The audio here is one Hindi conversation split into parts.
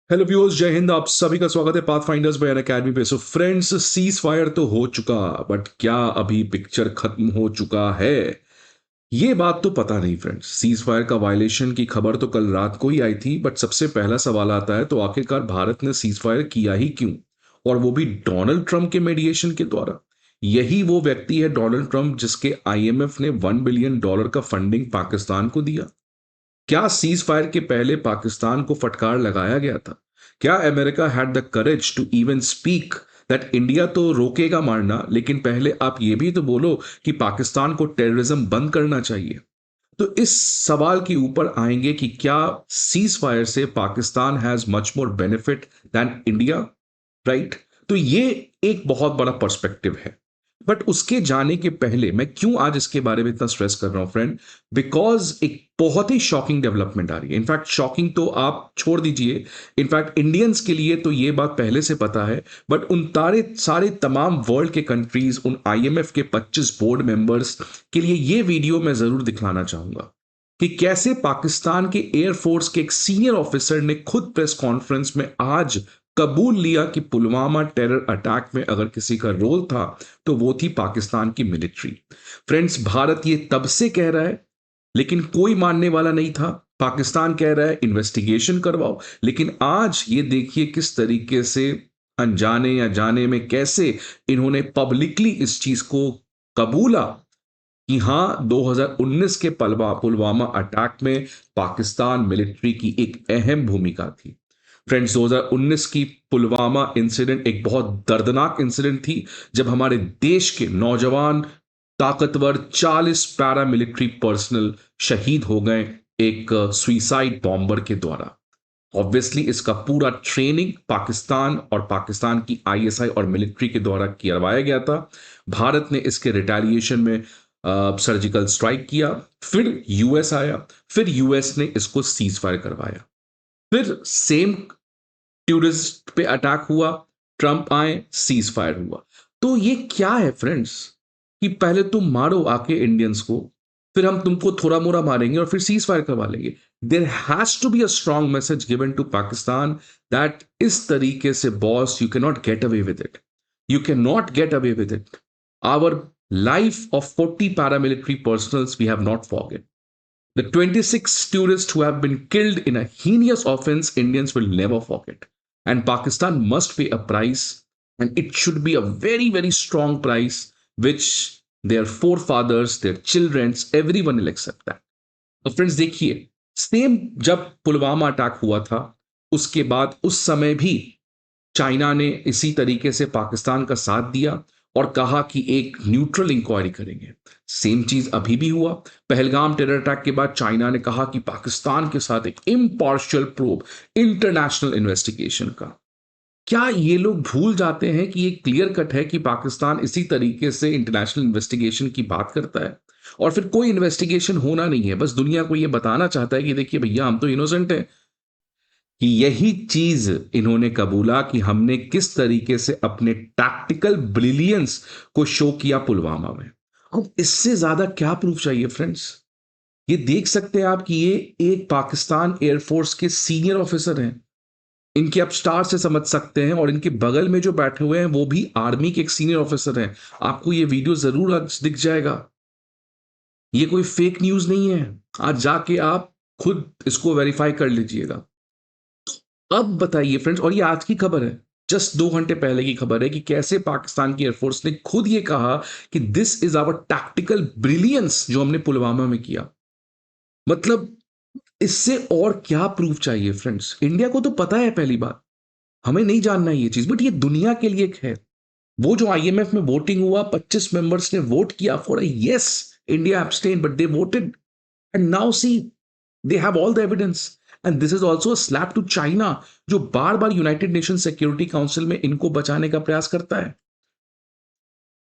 हेलो व्यूअर्स, जय हिंद। आप सभी का स्वागत है पाथफाइंडर्स बाय अनअकैडमी पे। सो फ्रेंड्स, सीज फायर तो हो चुका, बट क्या अभी पिक्चर खत्म हो चुका है? ये बात तो पता नहीं फ्रेंड्स। सीज फायर का वायलेशन की खबर तो कल रात को ही आई थी, बट सबसे पहला सवाल आता है तो आखिरकार भारत ने सीज फायर किया ही क्यों, और वो भी डोनाल्ड ट्रंप के मेडिएशन के द्वारा। यही वो व्यक्ति है डोनाल्ड ट्रंप जिसके आईएमएफ ने $1 बिलियन का फंडिंग पाकिस्तान को दिया। क्या सीज फायर के पहले पाकिस्तान को फटकार लगाया गया था? क्या America had the courage to even speak that India तो रोकेगा मारना, लेकिन पहले आप ये भी तो बोलो कि पाकिस्तान को टेररिज्म बंद करना चाहिए? तो इस सवाल के ऊपर आएंगे कि क्या सीज फायर से Pakistan has much more benefit than India, right? तो ये एक बहुत बड़ा पर्सपेक्टिव है। बट उसके जाने के पहले मैं क्यों आज इसके बारे में इतना स्ट्रेस कर रहा हूं फ्रेंड? बिकॉज एक बहुत ही शॉकिंग डेवलपमेंट आ रही है। इनफैक्ट शॉकिंग तो आप छोड़ दीजिए, इनफैक्ट इंडियंस के लिए तो ये बात पहले से पता है, बट उन तारे सारे तमाम वर्ल्ड के कंट्रीज, उन आईएमएफ के 25 बोर्ड मेंबर्स के लिए ये वीडियो मैं जरूर दिखलाना चाहूंगा कि कैसे पाकिस्तान के एयरफोर्स के एक सीनियर ऑफिसर ने खुद प्रेस कॉन्फ्रेंस में आज कबूल लिया कि पुलवामा टेरर अटैक में अगर किसी का रोल था तो वो थी पाकिस्तान की मिलिट्री। फ्रेंड्स, भारत ये तब से कह रहा है, लेकिन कोई मानने वाला नहीं था। पाकिस्तान कह रहा है इन्वेस्टिगेशन करवाओ, लेकिन आज ये देखिए किस तरीके से, अनजाने या जाने में कैसे, इन्होंने पब्लिकली इस चीज को कबूला कि हां, 2019 के पुलवामा अटैक में पाकिस्तान मिलिट्री की एक अहम भूमिका थी। फ्रेंड्स, 2019 की पुलवामा इंसिडेंट एक बहुत दर्दनाक इंसिडेंट थी, जब हमारे देश के नौजवान ताकतवर 40 पैरामिलिट्री पर्सनल शहीद हो गए एक सुइसाइड बॉम्बर के द्वारा। ऑब्वियसली इसका पूरा ट्रेनिंग पाकिस्तान और पाकिस्तान की आईएसआई और मिलिट्री के द्वारा करवाया गया था। भारत ने इसके रिटेलिएशन में सर्जिकल स्ट्राइक किया, फिर यूएस आया, फिर यूएस ने इसको सीज फायर करवाया, फिर सेम टूरिस्ट पे अटैक हुआ, ट्रंप आए, सीज फायर हुआ। तो ये क्या है फ्रेंड्स कि पहले तुम मारो आके इंडियंस को, फिर हम तुमको थोड़ा मोड़ा मारेंगे और फिर सीज फायर करवा लेंगे। There has to be a strong message given to Pakistan that इस तरीके से boss you can not get away with it, you can not get away with it. Our life of 40 paramilitary personals we have not forget. The 26 tourists who have been killed in a heinous offense, Indians will never forget. And Pakistan must pay a price, and it should be a very, very strong price, which their forefathers, their children, everyone will accept that. तो फ्रेंड्स देखिए, सेम जब पुलवामा अटैक हुआ था, उसके बाद उस समय भी चाइना ने इसी तरीके से पाकिस्तान का साथ दिया और कहा कि एक न्यूट्रल इंक्वायरी करेंगे। सेम चीज अभी भी हुआ। पहलगाम टेरर अटैक के बाद चाइना ने कहा कि पाकिस्तान के साथ एक इम्पार्शियल प्रोब, इंटरनेशनल इन्वेस्टिगेशन का। क्या ये लोग भूल जाते हैं कि ये क्लियर कट है कि पाकिस्तान इसी तरीके से इंटरनेशनल इन्वेस्टिगेशन की बात करता है, और फिर कोई इन्वेस्टिगेशन होना नहीं है, बस दुनिया को ये बताना चाहता है कि देखिए भैया, हम तो इनोसेंट हैं। कि यही चीज इन्होंने कबूला कि हमने किस तरीके से अपने टैक्टिकल ब्रिलियंस को शो किया पुलवामा में। अब इससे ज्यादा क्या प्रूफ चाहिए फ्रेंड्स? ये देख सकते हैं आप कि ये एक पाकिस्तान एयरफोर्स के सीनियर ऑफिसर हैं। इनके आप स्टार से समझ सकते हैं, और इनके बगल में जो बैठे हुए हैं वो भी आर्मी के एक सीनियर ऑफिसर हैं। आपको ये वीडियो जरूर आज दिख जाएगा। ये कोई फेक न्यूज नहीं है। आज जाके आप खुद इसको वेरीफाई कर लीजिएगा। अब बताइए फ्रेंड्स, और ये आज की खबर है, जस्ट 2 घंटे पहले की खबर है, कि कैसे पाकिस्तान की एयरफोर्स ने खुद ये कहा कि this is our tactical brilliance जो हमने पुलवामा में किया। मतलब इससे और क्या प्रूफ चाहिए फ्रेंड्स? इंडिया को तो पता है पहली बात, हमें नहीं जानना है ये चीज, बट ये दुनिया के लिए एक है। वो जो आईएमएफ में वोटिंग हुआ, 25 मेंबर्स ने वोट किया for a yes, India abstain, but they voted, and now see they have all the evidence. And this is also a slap to China, जो बार बार यूनाइटेड नेशन सिक्योरिटी काउंसिल में इनको बचाने का प्रयास करता है।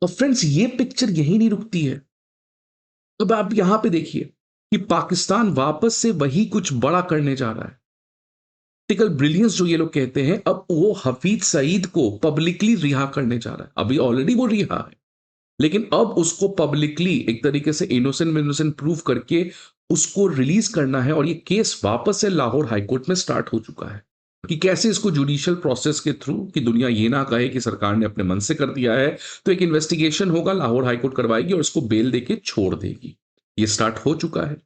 तो फ्रेंड्स, ये पिक्चर यही नहीं रुकती है। अब आप यहां पे देखिए कि पाकिस्तान वापस से वही कुछ बड़ा करने जा रहा है। टिकल ब्रिलियंस जो ये लोग कहते हैं, अब वो हफीज सईद को पब्लिकली रिहा करने जा रहा है। अभी ऑलरेडी वो रिहा है, लेकिन अब उसको पब्लिकली एक तरीके से इनोसेंट प्रूव करके उसको रिलीज करना है, और ये केस वापस से लाहौर हाईकोर्ट में स्टार्ट हो चुका है। कि कैसे इसको जुडिशियल प्रोसेस के थ्रू, कि दुनिया ये ना कहे कि सरकार ने अपने मन से कर दिया है, तो एक इन्वेस्टिगेशन होगा, लाहौर हाईकोर्ट करवाएगी और उसको बेल देके छोड़ देगी। ये स्टार्ट हो चुका है।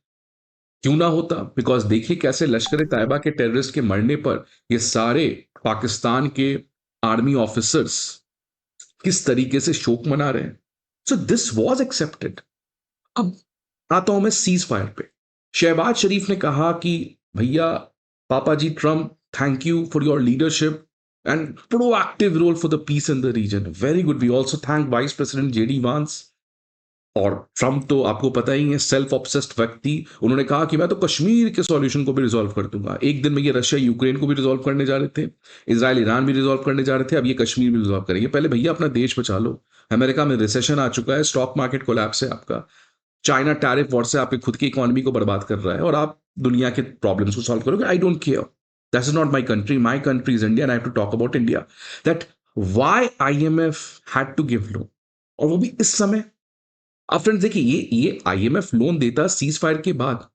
क्यों ना होता? बिकॉज देखिए कैसे लश्कर तैयबा के टेररिस्ट के मरने पर ये सारे पाकिस्तान के आर्मी ऑफिसर्स किस तरीके से शोक मना रहे हैं। So this was accepted. अब आता हूं मैं सीज फायर पे। शहबाज शरीफ ने कहा कि भैया पापा जी Trump, thank you for your leadership and proactive role for the peace in the region. Very good. We also thank vice president JD Vance. और ट्रम्प तो आपको पता ही है, सेल्फ ऑब्सेस्ड व्यक्ति। उन्होंने कहा कि मैं तो कश्मीर के सॉल्यूशन को भी रिजॉल्व कर दूंगा। एक दिन में ये रशिया यूक्रेन को भी रिजॉल्व करने जा रहे थे, इजराइल ईरान भी रिजॉल्व करने जा रहे थे, अब ये कश्मीर भी रिजॉल्व करेंगे। पहले भैया अपना देश बचा लो। अमेरिका में रिसेशन आ चुका है, स्टॉक मार्केट कोलैप्स है आपका, चाइना टैरिफ वॉर से आपकी खुद की इकोनॉमी को बर्बाद कर रहा है, और आप दुनिया के प्रॉब्लम्स को सॉल्व करोगे। I don't care, that is not my country. My country is India and I have to talk about India. That why IMF had to give loan, और वो भी इस समय। अब फ्रेंड्स देखिए, ये आईएमएफ लोन देता सीज फायर के बाद,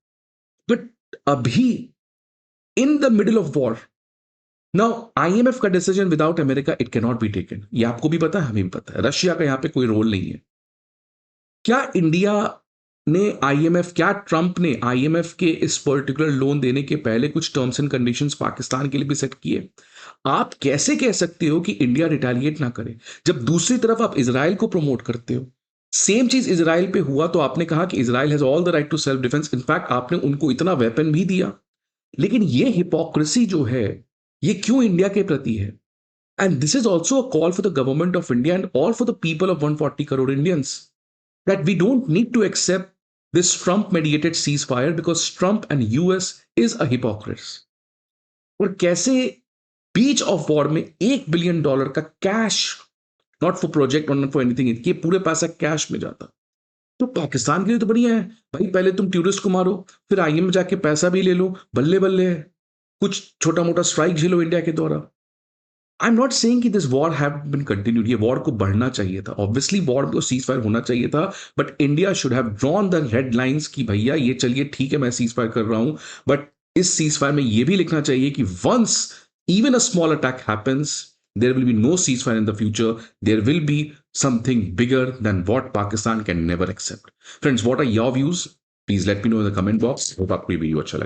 बट अभी in the middle of war. Now IMF का decision without America it can not be taken. ये आपको भी पता है, हमें भी पता है। रशिया का यहां पे कोई रोल नहीं है। क्या इंडिया ने आईएमएफ, क्या ट्रंप ने आईएमएफ के इस पर्टिकुलर लोन देने के पहले कुछ टर्म्स एंड कंडीशंस पाकिस्तान के लिए भी सेट किए? आप कैसे कह सकते हो कि इंडिया रिटेलिएट ना करे, जब दूसरी तरफ आप इजराइल को प्रमोट करते हो? सेम चीज इजराइल पे हुआ तो आपने कहा कि Israel has all the right to self defence. In fact आपने उनको इतना वेपन भी दिया। लेकिन ये हिपोक्रेसी जो है, ये क्यों इंडिया के प्रति है? And this is also a call for the government of India and all for the people of 140 crore Indians, that we don't need to accept this Trump mediated ceasefire because Trump and US is a hypocrite। और कैसे बीच ऑफ वॉर में $1 बिलियन का कैश, नॉट फॉर प्रोजेक्ट और नॉट फॉर एनीथिंग, ये पूरे पैसा कैश में जाता। तो पाकिस्तान के लिए तो बढ़िया है भाई, पहले तुम टूरिस्ट को मारो, फिर आईएम जाके पैसा भी ले लो, बल्ले बल्ले है। कुछ छोटा मोटा स्ट्राइक झेलो इंडिया के द्वारा। आई एम नॉट सेइंग कि this war have been continued. ये वॉर को बढ़ना चाहिए था, ऑब्वियसली वॉर को सीज फायर होना चाहिए था, but India should have drawn the red lines कि भैया ये चलिए ठीक है, मैं सीज फायर कर रहा हूं, बट इस सीज फायर में ये भी लिखना चाहिए कि once even a small attack happens, there will be no ceasefire in the future. There will be something bigger than what Pakistan can never accept. Friends, what are your views? Please let me know in the comment box. Hope आपको ये वीडियो अच्छा लगा।